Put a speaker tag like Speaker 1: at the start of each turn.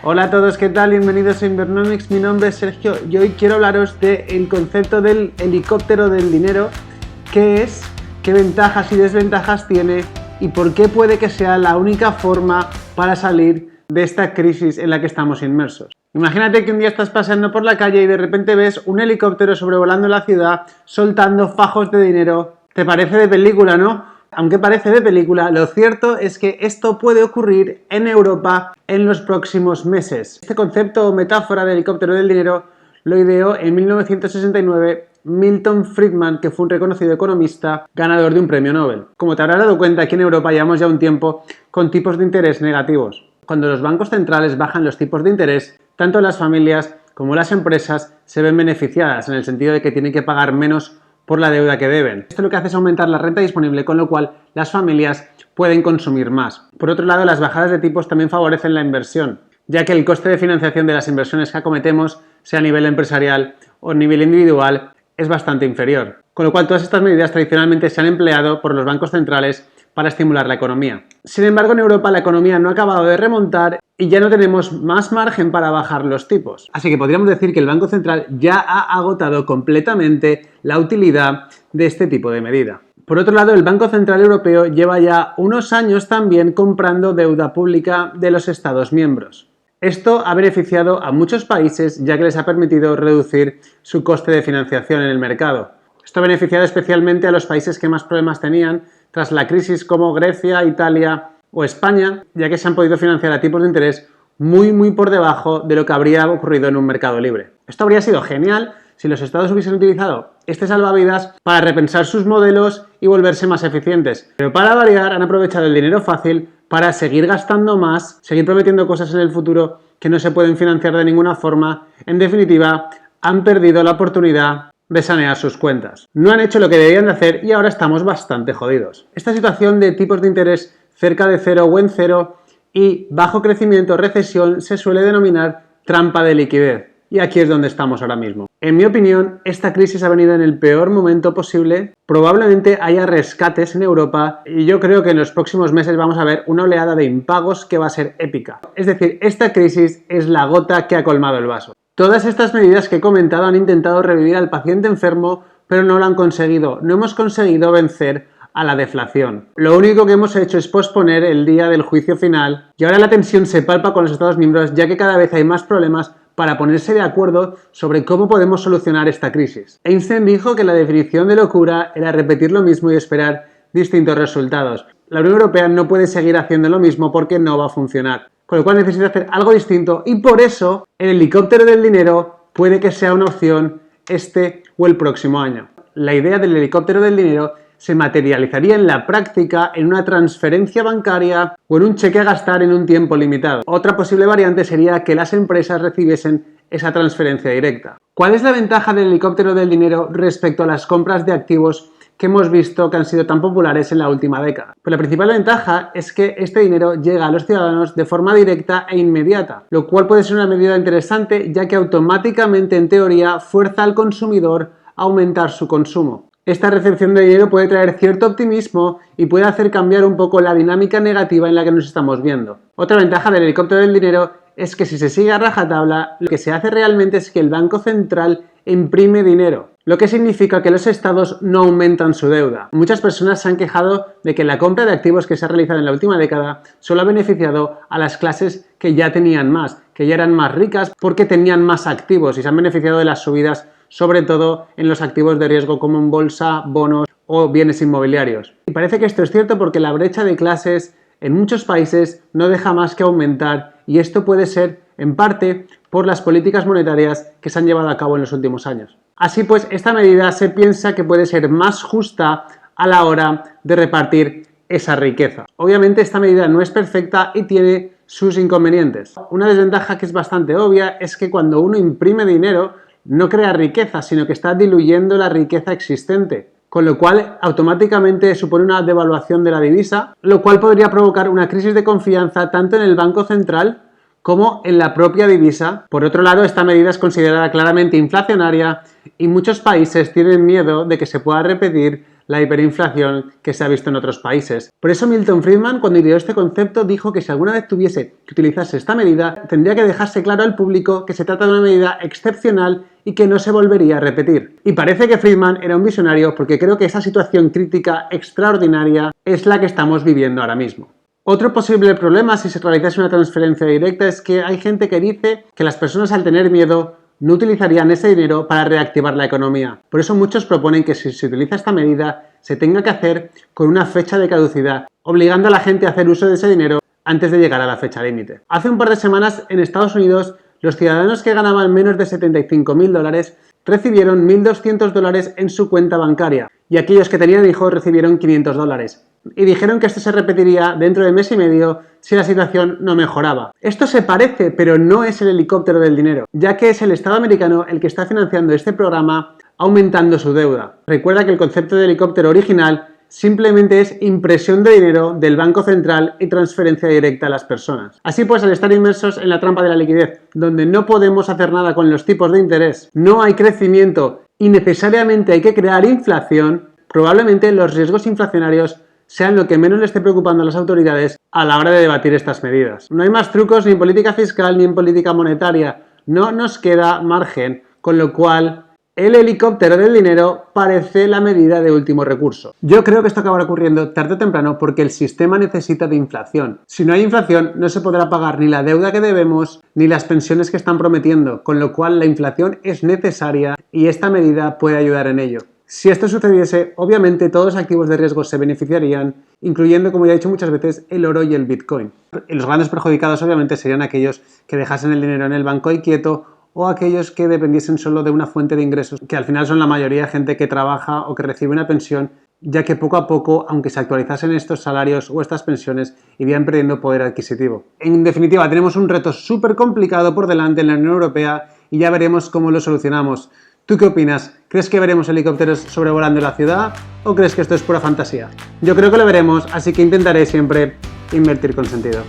Speaker 1: Hola a todos, ¿qué tal? Bienvenidos a Invernomics, mi nombre es Sergio y hoy quiero hablaros del concepto del helicóptero del dinero, qué es, qué ventajas y desventajas tiene y por qué puede que sea la única forma para salir de esta crisis en la que estamos inmersos. Imagínate que un día estás paseando por la calle y de repente ves un helicóptero sobrevolando la ciudad, soltando fajos de dinero. Te parece de película, ¿no? Aunque parece de película, lo cierto es que esto puede ocurrir en Europa en los próximos meses. Este concepto o metáfora de helicóptero del dinero lo ideó en 1969 Milton Friedman, que fue un reconocido economista ganador de un premio Nobel. Como te habrás dado cuenta, aquí en Europa llevamos ya un tiempo con tipos de interés negativos. Cuando los bancos centrales bajan los tipos de interés, tanto las familias como las empresas se ven beneficiadas, en el sentido de que tienen que pagar menos por la deuda que deben. Esto lo que hace es aumentar la renta disponible, con lo cual las familias pueden consumir más. Por otro lado, las bajadas de tipos también favorecen la inversión, ya que el coste de financiación de las inversiones que acometemos, sea a nivel empresarial o a nivel individual, es bastante inferior. Con lo cual, todas estas medidas tradicionalmente se han empleado por los bancos centrales para estimular la economía. Sin embargo, en Europa la economía no ha acabado de remontar y ya no tenemos más margen para bajar los tipos. Así que podríamos decir que el Banco Central ya ha agotado completamente la utilidad de este tipo de medida. Por otro lado, el Banco Central Europeo lleva ya unos años también comprando deuda pública de los Estados miembros. Esto ha beneficiado a muchos países, ya que les ha permitido reducir su coste de financiación en el mercado. Esto ha beneficiado especialmente a los países que más problemas tenían tras la crisis, como Grecia, Italia o España, ya que se han podido financiar a tipos de interés muy por debajo de lo que habría ocurrido en un mercado libre. Esto habría sido genial si los estados hubiesen utilizado este salvavidas para repensar sus modelos y volverse más eficientes. Pero para variar han aprovechado el dinero fácil para seguir gastando más, seguir prometiendo cosas en el futuro que no se pueden financiar de ninguna forma. En definitiva, han perdido la oportunidad de sanear sus cuentas. No han hecho lo que debían de hacer y ahora estamos bastante jodidos. Esta situación de tipos de interés cerca de cero o en cero y bajo crecimiento o recesión se suele denominar trampa de liquidez. Y aquí es donde estamos ahora mismo. En mi opinión, esta crisis ha venido en el peor momento posible. Probablemente haya rescates en Europa y yo creo que en los próximos meses vamos a ver una oleada de impagos que va a ser épica. Es decir, esta crisis es la gota que ha colmado el vaso. Todas estas medidas que he comentado han intentado revivir al paciente enfermo, pero no lo han conseguido. No hemos conseguido vencer a la deflación. Lo único que hemos hecho es posponer el día del juicio final y ahora la tensión se palpa con los Estados miembros, ya que cada vez hay más problemas para ponerse de acuerdo sobre cómo podemos solucionar esta crisis. Einstein dijo que la definición de locura era repetir lo mismo y esperar distintos resultados. La Unión Europea no puede seguir haciendo lo mismo porque no va a funcionar. Con lo cual necesita hacer algo distinto y por eso el helicóptero del dinero puede que sea una opción este o el próximo año. La idea del helicóptero del dinero se materializaría en la práctica en una transferencia bancaria o en un cheque a gastar en un tiempo limitado. Otra posible variante sería que las empresas recibiesen esa transferencia directa. ¿Cuál es la ventaja del helicóptero del dinero respecto a las compras de activos que hemos visto que han sido tan populares en la última década? Pues la principal ventaja es que este dinero llega a los ciudadanos de forma directa e inmediata, lo cual puede ser una medida interesante, ya que automáticamente, en teoría, fuerza al consumidor a aumentar su consumo. Esta recepción de dinero puede traer cierto optimismo y puede hacer cambiar un poco la dinámica negativa en la que nos estamos viendo. Otra ventaja del helicóptero del dinero es que si se sigue a rajatabla, lo que se hace realmente es que el Banco Central imprime dinero, lo que significa que los estados no aumentan su deuda. Muchas personas se han quejado de que la compra de activos que se ha realizado en la última década solo ha beneficiado a las clases que ya tenían más, que ya eran más ricas porque tenían más activos y se han beneficiado de las subidas, sobre todo en los activos de riesgo como en bolsa, bonos o bienes inmobiliarios. Y parece que esto es cierto porque la brecha de clases en muchos países no deja más que aumentar y esto puede ser en parte por las políticas monetarias que se han llevado a cabo en los últimos años. Así pues, esta medida se piensa que puede ser más justa a la hora de repartir esa riqueza. Obviamente esta medida no es perfecta y tiene sus inconvenientes. Una desventaja que es bastante obvia es que cuando uno imprime dinero no crea riqueza, sino que está diluyendo la riqueza existente, con lo cual automáticamente supone una devaluación de la divisa, lo cual podría provocar una crisis de confianza tanto en el Banco Central como en la propia divisa. Por otro lado, esta medida es considerada claramente inflacionaria y muchos países tienen miedo de que se pueda repetir la hiperinflación que se ha visto en otros países. Por eso Milton Friedman, cuando ideó este concepto, dijo que si alguna vez tuviese que utilizarse esta medida, tendría que dejarse claro al público que se trata de una medida excepcional y que no se volvería a repetir. Y parece que Friedman era un visionario, porque creo que esa situación crítica extraordinaria es la que estamos viviendo ahora mismo. Otro posible problema si se realizase una transferencia directa es que hay gente que dice que las personas, al tener miedo, no utilizarían ese dinero para reactivar la economía. Por eso muchos proponen que si se utiliza esta medida se tenga que hacer con una fecha de caducidad, obligando a la gente a hacer uso de ese dinero antes de llegar a la fecha límite. Hace un par de semanas en Estados Unidos, los ciudadanos que ganaban menos de $75.000 recibieron $1.200 en su cuenta bancaria y aquellos que tenían hijos recibieron $500. Y dijeron que esto se repetiría dentro de mes y medio si la situación no mejoraba. Esto se parece, pero no es el helicóptero del dinero, ya que es el Estado americano el que está financiando este programa aumentando su deuda. Recuerda que el concepto de helicóptero original simplemente es impresión de dinero del Banco Central y transferencia directa a las personas. Así pues, al estar inmersos en la trampa de la liquidez, donde no podemos hacer nada con los tipos de interés, no hay crecimiento y necesariamente hay que crear inflación, probablemente los riesgos inflacionarios sean lo que menos le esté preocupando a las autoridades a la hora de debatir estas medidas. No hay más trucos ni en política fiscal ni en política monetaria. No nos queda margen, con lo cual el helicóptero del dinero parece la medida de último recurso. Yo creo que esto acabará ocurriendo tarde o temprano porque el sistema necesita de inflación. Si no hay inflación, no se podrá pagar ni la deuda que debemos ni las pensiones que están prometiendo, con lo cual la inflación es necesaria y esta medida puede ayudar en ello. Si esto sucediese, obviamente todos los activos de riesgo se beneficiarían, incluyendo, como ya he dicho muchas veces, el oro y el Bitcoin. Y los grandes perjudicados, obviamente, serían aquellos que dejasen el dinero en el banco ahí quieto o aquellos que dependiesen solo de una fuente de ingresos, que al final son la mayoría de gente que trabaja o que recibe una pensión, ya que poco a poco, aunque se actualizasen estos salarios o estas pensiones, irían perdiendo poder adquisitivo. En definitiva, tenemos un reto súper complicado por delante en la Unión Europea y ya veremos cómo lo solucionamos. ¿Tú qué opinas? ¿Crees que veremos helicópteros sobrevolando la ciudad o crees que esto es pura fantasía? Yo creo que lo veremos, así que intentaré siempre invertir con sentido.